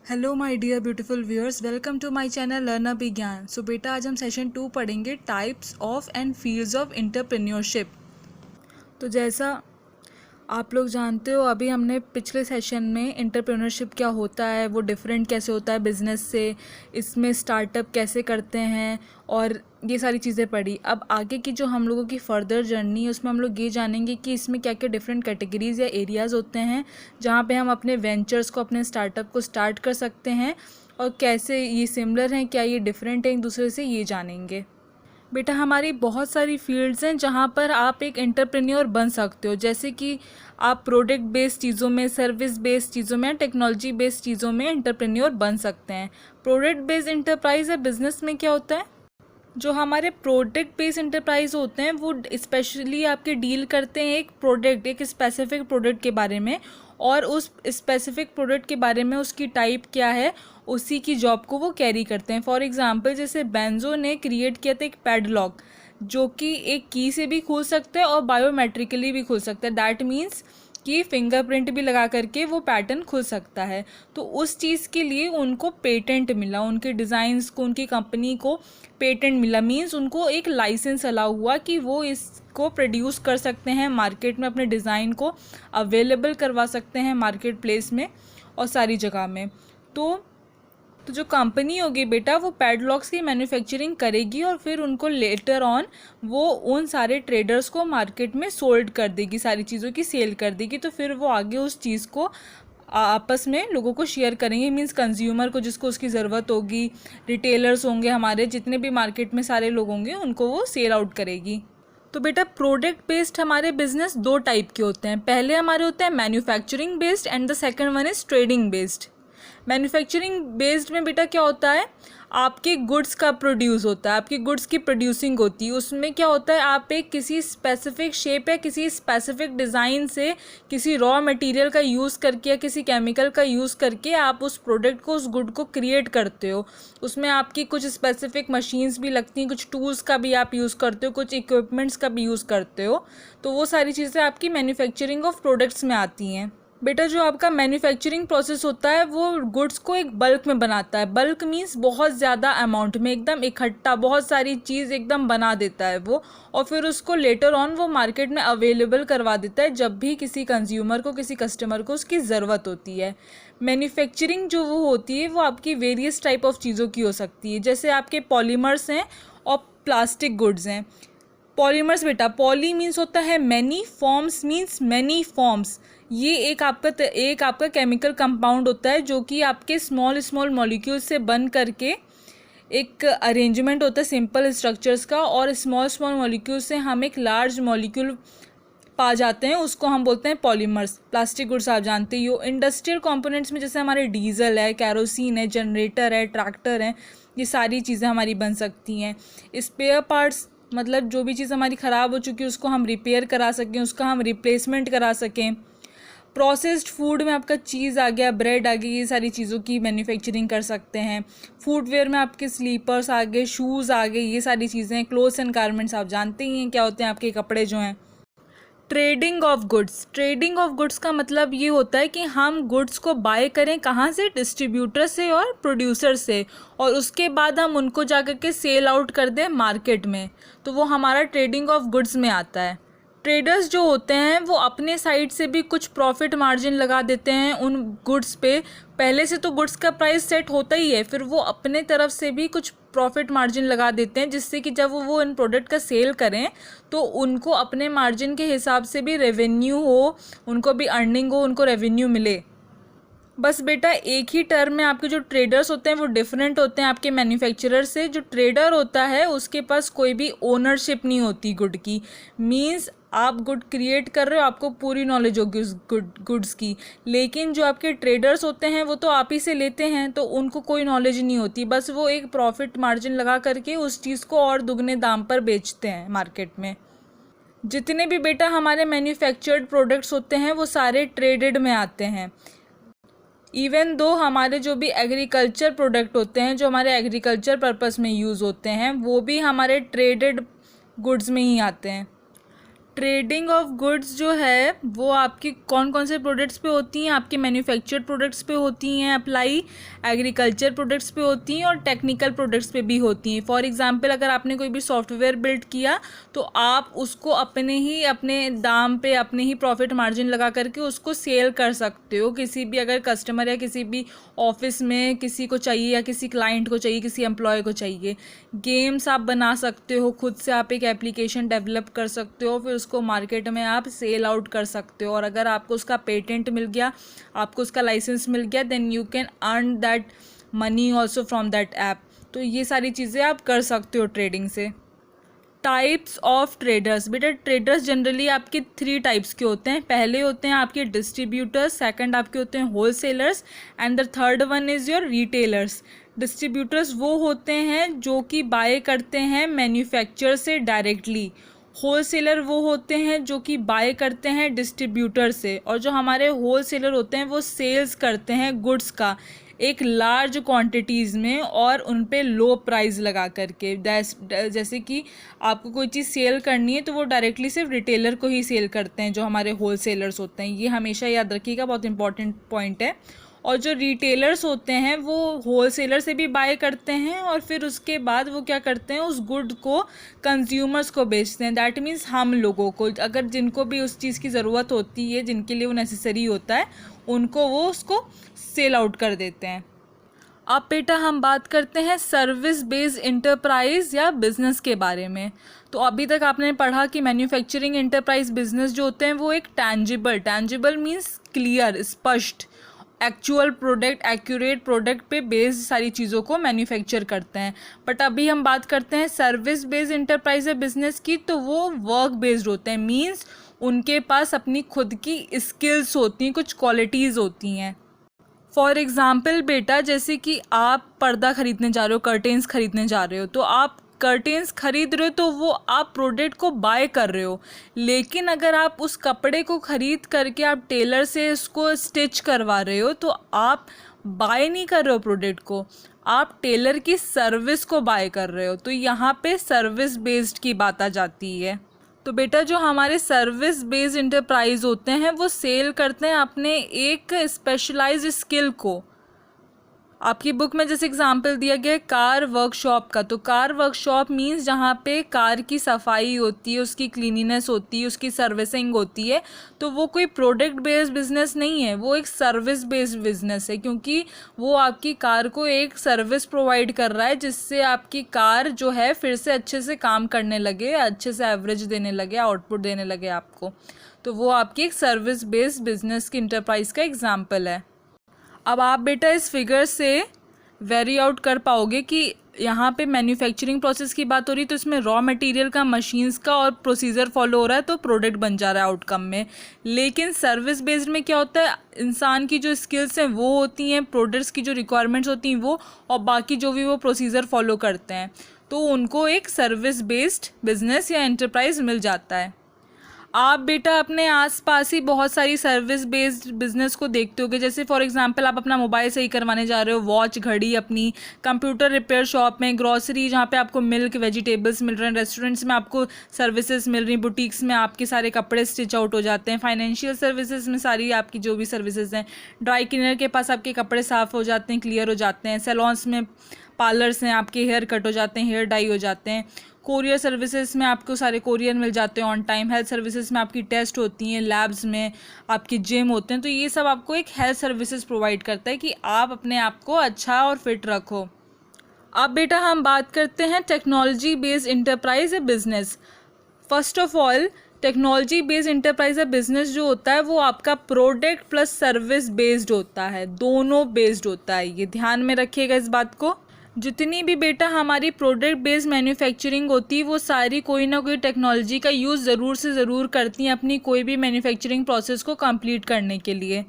Hello my dear beautiful viewers, welcome to my channel learner Vigyan. So बेटा, आज हम session 2 पढ़ेंगे types of and fields of entrepreneurship. तो जैसा आप लोग जानते हो, अभी हमने पिछले सेशन में एंटरप्रेन्योरशिप क्या होता है, वो डिफरेंट कैसे होता है बिजनेस से, इसमें स्टार्टअप कैसे करते हैं और ये सारी चीज़ें पढ़ी। अब आगे की जो हम लोगों की फर्दर जर्नी है उसमें हम लोग ये जानेंगे कि इसमें क्या क्या डिफरेंट कैटेगरीज़ या एरियाज़ होते हैं जहाँ पे हम अपने वेंचर्स को, अपने स्टार्टअप को स्टार्ट कर सकते हैं, और कैसे ये सिमिलर हैं, क्या ये डिफरेंट हैं एक दूसरे से, ये जानेंगे। बेटा, हमारी बहुत सारी फील्ड्स हैं जहाँ पर आप एक एंटरप्रेन्योर बन सकते हो, जैसे कि आप प्रोडक्ट बेस्ड चीज़ों में, सर्विस बेस्ड चीज़ों में, टेक्नोलॉजी बेस्ड चीज़ों में एंटरप्रेन्योर बन सकते हैं। प्रोडक्ट बेस्ड एंटरप्राइज है बिजनेस में क्या होता है, जो हमारे प्रोडक्ट बेस्ड एंटरप्राइज होते हैं वो स्पेशली आपके डील करते हैं एक प्रोडक्ट, एक स्पेसिफिक प्रोडक्ट के बारे में, और उस स्पेसिफिक प्रोडक्ट के बारे में उसकी टाइप क्या है, उसी की जॉब को वो कैरी करते हैं। फॉर एग्जांपल, जैसे बेंजो ने क्रिएट किया था एक पैडलॉक, जो कि एक की से भी खुल सकता है और बायोमेट्रिकली भी खुल सकता है। दैट मीन्स कि फिंगरप्रिंट भी लगा करके वो पैटर्न खुल सकता है। तो उस चीज़ के लिए उनको पेटेंट मिला, उनके डिज़ाइंस को, उनकी कंपनी को पेटेंट मिला। मीन्स उनको एक लाइसेंस अलाउ हुआ कि वो इसको प्रोड्यूस कर सकते हैं मार्केट में, अपने डिज़ाइन को अवेलेबल करवा सकते हैं मार्केट प्लेस में और सारी जगह में। तो जो कंपनी होगी बेटा, वो पैडलॉक्स की मैन्युफैक्चरिंग करेगी और फिर उनको लेटर ऑन वो उन सारे ट्रेडर्स को मार्केट में सोल्ड कर देगी, सारी चीज़ों की सेल कर देगी। तो फिर वो आगे उस चीज़ को आपस में लोगों को शेयर करेंगे। मीन्स कंज्यूमर को, जिसको उसकी ज़रूरत होगी, रिटेलर्स होंगे, हमारे जितने भी मार्केट में सारे लोग होंगे, उनको वो सेल आउट करेगी। तो बेटा, प्रोडक्ट बेस्ड हमारे बिजनेस दो टाइप के होते हैं। पहले हमारे होते हैं manufacturing based and the second one is trading based. Manufacturing based में बेटा क्या होता है, आपके गुड्स का प्रोड्यूस होता है, आपकी गुड्स की प्रोड्यूसिंग होती है। उसमें क्या होता है, आप एक किसी स्पेसिफिक शेप या किसी स्पेसिफिक डिज़ाइन से, किसी रॉ मटेरियल का यूज़ करके या किसी केमिकल का यूज़ करके आप उस प्रोडक्ट को, उस गुड को क्रिएट करते हो। उसमें आपकी कुछ स्पेसिफिक मशीन्स भी लगती हैं, कुछ टूल्स का भी आप यूज़ करते हो, कुछ इक्विपमेंट्स का भी यूज़ करते हो। तो वो सारी चीज़ें आपकी मैन्युफैक्चरिंग ऑफ प्रोडक्ट्स में आती हैं। बेटा, जो आपका मैन्युफैक्चरिंग प्रोसेस होता है वो गुड्स को एक बल्क में बनाता है। बल्क मीन्स बहुत ज़्यादा अमाउंट में, एकदम इकट्ठा बहुत सारी चीज़ एकदम बना देता है वो, और फिर उसको लेटर ऑन वो मार्केट में अवेलेबल करवा देता है जब भी किसी कंज्यूमर को, किसी कस्टमर को उसकी ज़रूरत होती है। मैन्युफैक्चरिंग जो वो होती है वो आपकी वेरियस टाइप ऑफ चीज़ों की हो सकती है, जैसे आपके पॉलीमर्स हैं और प्लास्टिक गुड्स हैं। पॉलीमर्स बेटा, पॉली मीन्स होता है many, forms means many forms. ये एक आपका केमिकल कंपाउंड होता है जो कि आपके स्मॉल स्मॉल मॉलिक्यूल से बन करके एक अरेंजमेंट होता है सिंपल स्ट्रक्चर्स का, और स्मॉल स्मॉल मॉलिक्यूल से हम एक लार्ज मॉलिक्यूल पा जाते हैं, उसको हम बोलते हैं पॉलीमर्स। प्लास्टिक गुड्स आप जानते ही हो। इंडस्ट्रियल कंपोनेंट्स में जैसे हमारे डीजल है, कैरोसिन है, जनरेटर है, ट्रैक्टर है, ये सारी चीज़ें हमारी बन सकती हैं। स्पेयर पार्ट्स मतलब जो भी चीज़ हमारी ख़राब हो चुकी है उसको हम रिपेयर करा सकें, उसका हम रिप्लेसमेंट करा सकें। प्रोसेस्ड फूड में आपका चीज़ आ गया, ब्रेड आ गई, ये सारी चीज़ों की मैन्युफैक्चरिंग कर सकते हैं। फुटवेयर में आपके स्लीपर्स आ गए, शूज़ आ गए, ये सारी चीज़ें। क्लोथ्स एंड गारमेंट्स आप जानते ही हैं क्या होते हैं, आपके कपड़े जो हैं। Trading of goods, trading of goods का मतलब ये होता है कि हम गुड्स को बाय करें, कहाँ से, डिस्ट्रीब्यूटर से और प्रोड्यूसर से, और उसके बाद हम उनको जाकर के सेल आउट कर दें मार्केट में। तो वो हमारा ट्रेडिंग ऑफ गुड्स में आता है। ट्रेडर्स जो होते हैं वो अपने साइड से भी कुछ प्रॉफिट मार्जिन लगा देते हैं उन गुड्स पे। पहले से तो गुड्स का प्राइस सेट होता ही है, फिर वो अपने तरफ से भी कुछ प्रॉफिट मार्जिन लगा देते हैं, जिससे कि जब वो इन प्रोडक्ट का सेल करें तो उनको अपने मार्जिन के हिसाब से भी रेवेन्यू हो, उनको भी अर्निंग हो, उनको रेवेन्यू मिले। बस बेटा, एक ही टर्म में आपके जो ट्रेडर्स होते हैं वो डिफरेंट होते हैं आपके मैन्युफैक्चरर से। जो ट्रेडर होता है उसके पास कोई भी ओनरशिप नहीं होती गुड की। मींस आप गुड क्रिएट कर रहे हो, आपको पूरी नॉलेज होगी उस गुड्स की, लेकिन जो आपके ट्रेडर्स होते हैं वो तो आप ही से लेते हैं, तो उनको कोई नॉलेज नहीं होती। बस वो एक प्रॉफिट मार्जिन लगा करके उस चीज़ को और दुगने दाम पर बेचते हैं मार्केट में। जितने भी बेटा हमारे मैन्युफैक्चर्ड प्रोडक्ट्स होते हैं वो सारे ट्रेडेड में आते हैं। इवन दो हमारे जो भी एग्रीकल्चर प्रोडक्ट होते हैं, जो हमारे एग्रीकल्चर पर्पस में यूज़ होते हैं, वो भी हमारे ट्रेडेड गुड्स में ही आते हैं। ट्रेडिंग ऑफ गुड्स जो है वो आपकी कौन कौन से प्रोडक्ट्स पे होती हैं, आपके मैन्युफैक्चर्ड प्रोडक्ट्स पे होती हैं अप्लाई, एग्रीकल्चर प्रोडक्ट्स पे होती हैं और टेक्निकल प्रोडक्ट्स पे भी होती हैं। फॉर एग्जांपल अगर आपने कोई भी सॉफ्टवेयर बिल्ड किया तो आप उसको अपने दाम पे अपने ही प्रॉफिट मार्जिन लगा करके उसको सेल कर सकते हो। किसी भी अगर कस्टमर या किसी भी ऑफिस में किसी को चाहिए या किसी क्लाइंट को चाहिए, किसी एम्प्लॉय को चाहिए। गेम्स आप बना सकते हो, खुद से आप एक एप्लीकेशन डेवलप कर सकते हो, फिर उसको मार्केट में आप सेल आउट कर सकते हो और अगर आपको उसका पेटेंट मिल गया, आपको उसका लाइसेंस मिल गया, then you can earn that money also from that app. तो ये सारी चीज़ें आप कर सकते हो ट्रेडिंग से। टाइप्स ऑफ ट्रेडर्स, बेटा ट्रेडर्स जनरली आपके 3 टाइप्स के होते हैं। पहले होते हैं आपके डिस्ट्रीब्यूटर्स, सेकंड आपके होते हैं wholesalers and the third one is your retailers. Distributors वो होते हैं जो कि बाय करते हैं मैन्युफैक्चरर से डायरेक्टली। होलसेलर वो होते हैं जो कि बाय करते हैं डिस्ट्रीब्यूटर से, और जो हमारे होलसेलर होते हैं वो सेल्स करते हैं गुड्स का एक लार्ज क्वांटिटीज़ में और उन पे लो प्राइस लगा करके। जैसे कि आपको कोई चीज़ सेल करनी है तो वो डायरेक्टली सिर्फ रिटेलर को ही सेल करते हैं जो हमारे होलसेलर्स होते हैं। ये हमेशा याद रखिएगा, बहुत इंपॉर्टेंट पॉइंट है। और जो रिटेलर्स होते हैं वो होलसेलर से भी बाय करते हैं और फिर उसके बाद वो क्या करते हैं, उस गुड को कंज्यूमर्स को बेचते हैं। दैट मीन्स हम लोगों को, अगर जिनको भी उस चीज़ की ज़रूरत होती है, जिनके लिए वो नेसेसरी होता है, उनको वो उसको सेल आउट कर देते हैं। अब बेटा हम बात करते हैं सर्विस बेस्ड इंटरप्राइज या बिजनेस के बारे में। तो अभी तक आपने पढ़ा कि मैन्युफैक्चरिंग इंटरप्राइज बिजनेस जो होते हैं वो एक टैंजिबल मीन्स क्लियर, स्पष्ट, एक्चुअल प्रोडक्ट, एक्यूरेट प्रोडक्ट पे बेस्ड सारी चीज़ों को मैन्युफैक्चर करते हैं। बट अभी हम बात करते हैं सर्विस बेस्ड इंटरप्राइज या बिजनेस की, तो वो वर्क बेस्ड होते हैं। मीन्स उनके पास अपनी खुद की स्किल्स होती हैं, कुछ क्वालिटीज़ होती हैं। फॉर एग्ज़ाम्पल बेटा, जैसे कि आप पर्दा खरीदने जा रहे हो, कर्टेंस खरीदने जा रहे हो, तो आप कर्टेंस खरीद रहे हो तो वो आप प्रोडक्ट को बाय कर रहे हो। लेकिन अगर आप उस कपड़े को खरीद करके आप टेलर से उसको स्टिच करवा रहे हो तो आप बाय नहीं कर रहे हो प्रोडक्ट को, आप टेलर की सर्विस को बाय कर रहे हो। तो यहाँ पे सर्विस बेस्ड की बात आ जाती है। तो बेटा जो हमारे सर्विस बेस्ड इंटरप्राइज होते हैं वो सेल करते हैं अपने एक स्पेशलाइज्ड स्किल को। आपकी बुक में जैसे एग्जांपल दिया गया है कार वर्कशॉप का, तो कार वर्कशॉप मींस जहाँ पे कार की सफाई होती है, उसकी क्लीनिनेस होती है, उसकी सर्विसिंग होती है। तो वो कोई प्रोडक्ट बेस्ड बिजनेस नहीं है, वो एक सर्विस बेस्ड बिजनेस है, क्योंकि वो आपकी कार को एक सर्विस प्रोवाइड कर रहा है जिससे आपकी कार जो है फिर से अच्छे से काम करने लगे, अच्छे से एवरेज देने लगे, आउटपुट देने लगे आपको। तो वो आपकी एक सर्विस बेस्ड बिजनेस की इंटरप्राइज का एग्जाम्पल है। अब आप बेटा इस फिगर से वेरी आउट कर पाओगे कि यहाँ पे मैन्युफैक्चरिंग प्रोसेस की बात हो रही है तो इसमें रॉ मटेरियल का, मशीन्स का और प्रोसीजर फॉलो हो रहा है तो प्रोडक्ट बन जा रहा है आउटकम में। लेकिन सर्विस बेस्ड में क्या होता है, इंसान की जो स्किल्स हैं वो होती हैं, प्रोडक्ट्स की जो रिक्वायरमेंट्स होती हैं वो, और बाकी जो भी वो प्रोसीजर फॉलो करते हैं, तो उनको एक सर्विस बेस्ड बिजनेस या एंटरप्राइज मिल जाता है। आप बेटा अपने आसपास ही बहुत सारी सर्विस बेस्ड बिजनेस को देखते होगे। जैसे फॉर एग्जांपल आप अपना मोबाइल सही करवाने जा रहे हो, वॉच, घड़ी अपनी, कंप्यूटर रिपेयर शॉप में, ग्रॉसरी जहाँ पे आपको मिल्क, वेजिटेबल्स मिल रहे हैं, रेस्टोरेंट्स में आपको सर्विसेज मिल रही, बुटीक्स में आपके सारे कपड़े स्टिच आउट हो जाते हैं, फाइनेंशियल सर्विसेज में सारी आपकी जो भी सर्विसेज हैं, ड्राई क्लीनर के पास आपके कपड़े साफ़ हो जाते हैं, क्लियर हो जाते हैं, सैलॉन्स में, पार्लर्स हैं, आपके हेयर कट हो जाते हैं, हेयर डाई हो जाते हैं, कोरियर सर्विसेज में आपको सारे कोरियर मिल जाते हैं ऑन टाइम, हेल्थ सर्विसेज में आपकी टेस्ट होती हैं, लैब्स में आपकी जिम होते हैं। तो ये सब आपको एक हेल्थ सर्विसेज प्रोवाइड करता है कि आप अपने आप को अच्छा और फिट रखो। अब बेटा हम बात करते हैं टेक्नोलॉजी बेस्ड इंटरप्राइज या business. First of all technology based enterprise या बिजनेस जो होता है वो आपका प्रोडक्ट प्लस सर्विस बेस्ड होता है, दोनों बेस्ड होता है, ये ध्यान में रखिएगा इस बात को। जितनी भी बेटा हमारी प्रोडक्ट बेस्ड मैन्युफैक्चरिंग होती है वो सारी कोई ना कोई टेक्नोलॉजी का यूज़ ज़रूर से ज़रूर करती हैं अपनी कोई भी मैन्युफैक्चरिंग प्रोसेस को कंप्लीट करने के लिए।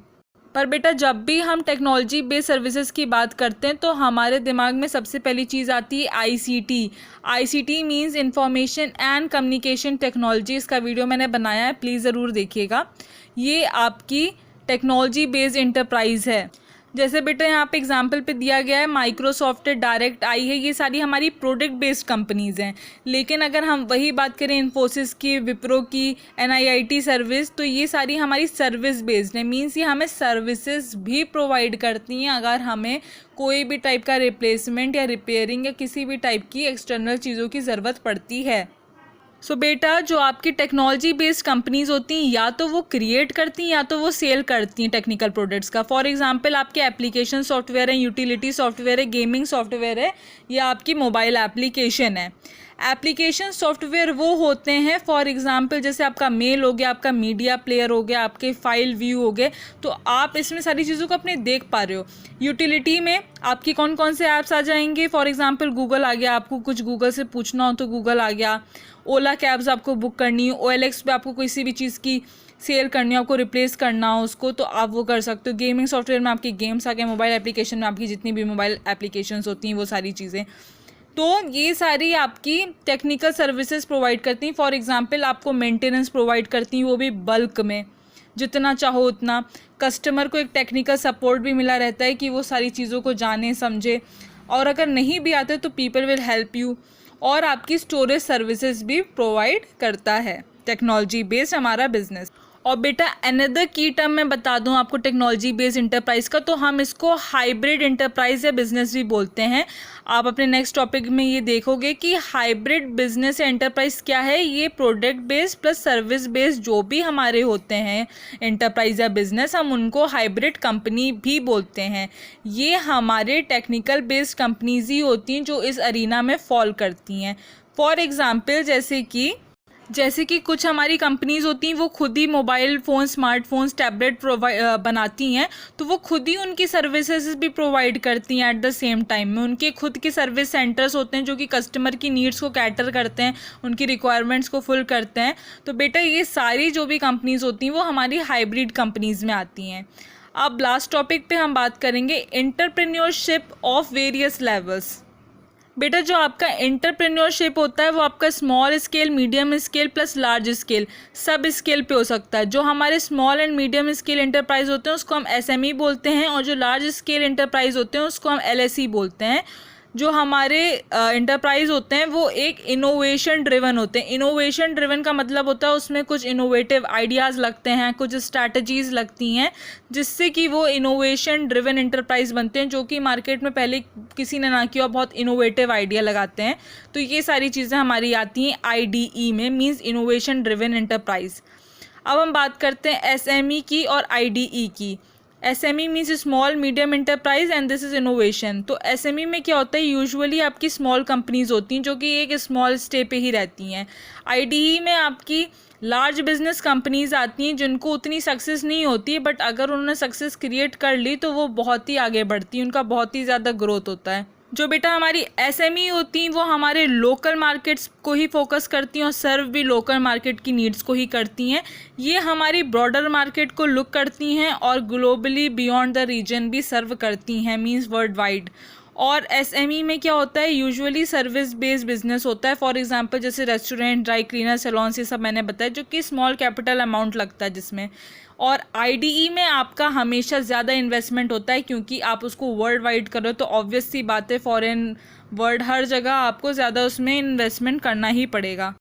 पर बेटा जब भी हम टेक्नोलॉजी बेस्ड सर्विसेज की बात करते हैं तो हमारे दिमाग में सबसे पहली चीज़ आती है ICT. ICT means information and communication technology. इसका वीडियो मैंने बनाया है, प्लीज़ ज़रूर देखिएगा। ये आपकी टेक्नोलॉजी बेस्ड इंटरप्राइज है। जैसे बेटा यहाँ पे एग्जाम्पल पे दिया गया है, माइक्रोसॉफ्ट है, डायरेक्ट आई है, ये सारी हमारी प्रोडक्ट बेस्ड कंपनीज़ हैं। लेकिन अगर हम वही बात करें इन्फोसिस की, विप्रो की, NIIT सर्विस, तो ये सारी हमारी सर्विस बेस्ड है। मीन्स ये हमें सर्विसेज भी प्रोवाइड करती हैं अगर हमें कोई भी टाइप का रिप्लेसमेंट या रिपेयरिंग या किसी भी टाइप की एक्सटर्नल चीज़ों की ज़रूरत पड़ती है। सो बेटा जो आपकी टेक्नोलॉजी बेस्ड कंपनीज होती हैं या तो वो क्रिएट करती हैं या तो वो सेल करती हैं टेक्निकल प्रोडक्ट्स का। फॉर एग्जांपल आपके एप्लीकेशन सॉफ्टवेयर है, यूटिलिटी सॉफ्टवेयर है, गेमिंग सॉफ्टवेयर है, या आपकी मोबाइल एप्लीकेशन है। एप्लीकेशन सॉफ्टवेयर वो होते हैं, फॉर एग्जांपल जैसे आपका मेल हो गया, आपका मीडिया प्लेयर हो गया, आपके फाइल व्यू हो गए, तो आप इसमें सारी चीज़ों को अपने देख पा रहे हो। यूटिलिटी में आपकी कौन कौन से ऐप्स आ जाएंगे, फॉर एग्जांपल गूगल आ गया, आपको कुछ गूगल से पूछना हो तो गूगल आ गया। ओला कैब्स आपको बुक करनी हो, OLX पे आपको किसी भी चीज़ की सेल करनी हो, आपको रिप्लेस करना हो उसको, तो आप वो कर सकते हो। गेमिंग सॉफ्टवेयर में आपके गेम्स आ गए, मोबाइल एप्लीकेशन में आपकी जितनी भी मोबाइल एप्लीकेशंस होती हैं वो सारी चीज़ें। तो ये सारी आपकी टेक्निकल सर्विसेज प्रोवाइड करती हैं। फॉर एग्जांपल आपको मेंटेनेंस प्रोवाइड करती हैं, वो भी बल्क में, जितना चाहो उतना। कस्टमर को एक टेक्निकल सपोर्ट भी मिला रहता है कि वो सारी चीज़ों को जाने समझे, और अगर नहीं भी आते तो पीपल विल हेल्प यू। और आपकी स्टोरेज सर्विसेज भी प्रोवाइड करता है टेक्नोलॉजी बेस्ड हमारा बिजनेस। और बेटा अनदर की टर्म मैं बता दूं आपको टेक्नोलॉजी बेस्ड इंटरप्राइज का, तो हम इसको हाइब्रिड इंटरप्राइज या बिजनेस भी बोलते हैं। आप अपने नेक्स्ट टॉपिक में ये देखोगे कि हाइब्रिड बिजनेस या इंटरप्राइज क्या है। ये product based plus service based जो भी हमारे होते हैं इंटरप्राइज या बिजनेस, हम उनको हाइब्रिड कंपनी भी बोलते हैं। ये हमारे टेक्निकल बेस्ड कंपनीज ही होती हैं जो इस अरीना में फॉल करती हैं। फॉर एग्जाम्पल जैसे कि कुछ हमारी कंपनीज होती हैं वो खुद ही मोबाइल फ़ोन, स्मार्टफोन्स, टैबलेट बनाती हैं, तो वो खुद ही उनकी सर्विसेज भी प्रोवाइड करती हैं। एट द सेम टाइम में उनके खुद के सर्विस सेंटर्स होते हैं जो कि कस्टमर की नीड्स को कैटर करते हैं, उनकी रिक्वायरमेंट्स को फुल करते हैं। तो बेटा ये सारी जो भी कंपनीज होती हैं वो हमारी हाइब्रिड कंपनीज में आती हैं। अब लास्ट टॉपिक पे हम बात करेंगे एंटरप्रेन्योरशिप ऑफ वेरियस लेवल्स। बेटा जो आपका एंटरप्रेन्योरशिप होता है वो आपका small scale, medium scale plus large scale, सब स्केल पे हो सकता है। जो हमारे small and medium scale enterprise होते हैं उसको हम SME बोलते हैं, और जो लार्ज स्केल एंटरप्राइज होते हैं उसको हम LSE बोलते हैं। जो हमारे एंटरप्राइज होते हैं वो एक इनोवेशन ड्रिवन होते हैं। इनोवेशन ड्रिवन का मतलब होता है उसमें कुछ इनोवेटिव आइडियाज़ लगते हैं, कुछ स्ट्रैटेजीज़ लगती हैं, जिससे कि वो इनोवेशन ड्रिवन एंटरप्राइज बनते हैं, जो कि मार्केट में पहले किसी ने ना किया, बहुत इनोवेटिव आइडिया लगाते हैं। तो ये सारी चीज़ें हमारी आती हैं IDE में, मीन्स इनोवेशन ड्रिवन एंटरप्राइज। अब हम बात करते हैं SME की और IDE की। SME means small medium enterprise and this is innovation. तो SME में क्या होता है, यूजुअली आपकी स्मॉल कंपनीज होती हैं जो कि एक स्मॉल स्टे पे ही रहती हैं। IDE में आपकी लार्ज बिजनेस कंपनीज आती हैं जिनको उतनी सक्सेस नहीं होती है, बट अगर उन्होंने सक्सेस क्रिएट कर ली तो वो बहुत ही आगे बढ़ती हैं, उनका बहुत ही ज़्यादा ग्रोथ होता है। जो बेटा हमारी SME होती हैं वो हमारे लोकल मार्केट्स को ही फोकस करती हैं और सर्व भी लोकल मार्केट की नीड्स को ही करती हैं। ये हमारी ब्रॉडर मार्केट को लुक करती हैं और ग्लोबली बियॉन्ड द रीजन भी सर्व करती हैं, मींस वर्ल्ड वाइड। और SME में क्या होता है, यूजुअली सर्विस बेस्ड बिजनेस होता है। फॉर एग्जांपल जैसे रेस्टोरेंट, ड्राई क्लीनर, सैलून्स, ये सब मैंने बताया, जो कि स्मॉल कैपिटल अमाउंट लगता है जिसमें। और IDE में आपका हमेशा ज़्यादा इन्वेस्टमेंट होता है क्योंकि आप उसको वर्ल्ड वाइड करो, तो ऑब्वियस सी बात है फॉरेन वर्ल्ड हर जगह आपको ज़्यादा उसमें इन्वेस्टमेंट करना ही पड़ेगा।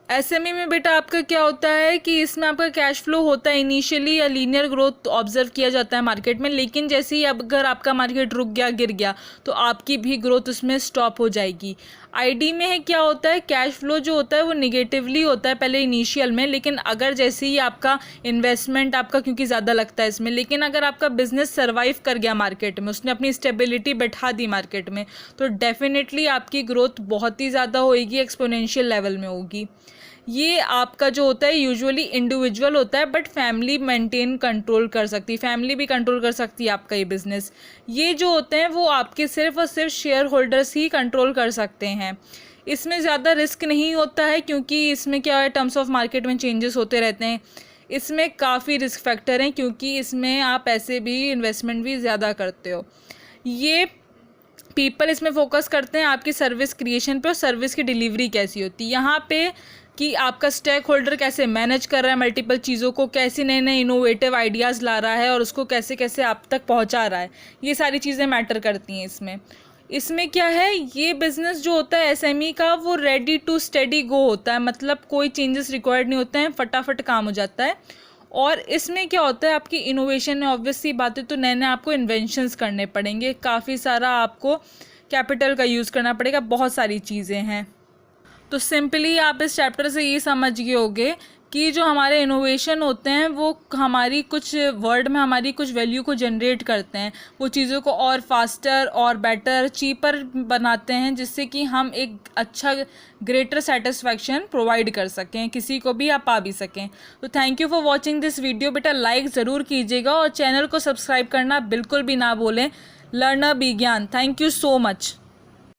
SME में बेटा आपका क्या होता है कि इसमें आपका कैश फ्लो होता है इनिशियली, या लीनियर ग्रोथ ऑब्जर्व किया जाता है मार्केट में, लेकिन जैसे ही अगर आपका मार्केट रुक गया, गिर गया, तो आपकी भी ग्रोथ उसमें स्टॉप हो जाएगी। ID में है क्या होता है, कैश फ्लो जो होता है वो निगेटिवली होता है पहले इनिशियल में, लेकिन अगर जैसे ही आपका इन्वेस्टमेंट आपका क्योंकि ज़्यादा लगता है इसमें, लेकिन अगर आपका बिजनेस सर्वाइव कर गया मार्केट में, उसने अपनी स्टेबिलिटी बैठा दी मार्केट में, तो डेफिनेटली आपकी ग्रोथ बहुत ही ज़्यादा होएगी, एक्सपोनेंशियल लेवल में होगी। ये आपका जो होता है यूजुअली इंडिविजुअल होता है, बट फैमिली मेंटेन कंट्रोल कर सकती है, फैमिली भी कंट्रोल कर सकती है आपका ये बिज़नेस। ये जो होते हैं वो आपके सिर्फ और सिर्फ शेयर होल्डर्स ही कंट्रोल कर सकते हैं। इसमें ज़्यादा रिस्क नहीं होता है क्योंकि इसमें क्या है, टर्म्स ऑफ मार्केट में चेंजेस होते रहते हैं। इसमें काफ़ी रिस्क फैक्टर हैं क्योंकि इसमें आप ऐसे भी इन्वेस्टमेंट भी ज़्यादा करते हो। ये पीपल इसमें फोकस करते हैं आपकी सर्विस क्रिएशन पे और सर्विस की डिलीवरी कैसी होती है। यहाँ पे कि आपका स्टेक होल्डर कैसे मैनेज कर रहा है मल्टीपल चीज़ों को, कैसे नए नए इनोवेटिव आइडियाज़ ला रहा है और उसको कैसे कैसे आप तक पहुंचा रहा है, ये सारी चीज़ें मैटर करती हैं इसमें। इसमें क्या है, ये बिज़नेस जो होता है एसएमई का, वो रेडी टू स्टेडी गो होता है, मतलब कोई चेंजेस रिक्वायर्ड नहीं होते हैं, फटाफट काम हो जाता है। और इसमें क्या होता है, आपकी इनोवेशन में ऑब्वियस सी बात है, तो नए नए आपको इन्वेंशंस करने पड़ेंगे, काफ़ी सारा आपको कैपिटल का यूज़ करना पड़ेगा, बहुत सारी चीज़ें हैं। तो सिंपली आप इस चैप्टर से ये समझ गए होगे कि जो हमारे इनोवेशन होते हैं वो हमारी कुछ वर्ड में हमारी कुछ वैल्यू को जनरेट करते हैं, वो चीज़ों को और फास्टर और बेटर चीपर बनाते हैं, जिससे कि हम एक अच्छा ग्रेटर सेटिस्फैक्शन प्रोवाइड कर सकें, किसी को भी आप पा भी सकें। तो thank you for watching this video. बेटा लाइक ज़रूर कीजिएगा और चैनल को सब्सक्राइब करना बिल्कुल भी ना भूलें। लर्नर विज्ञान, थैंक यू सो मच।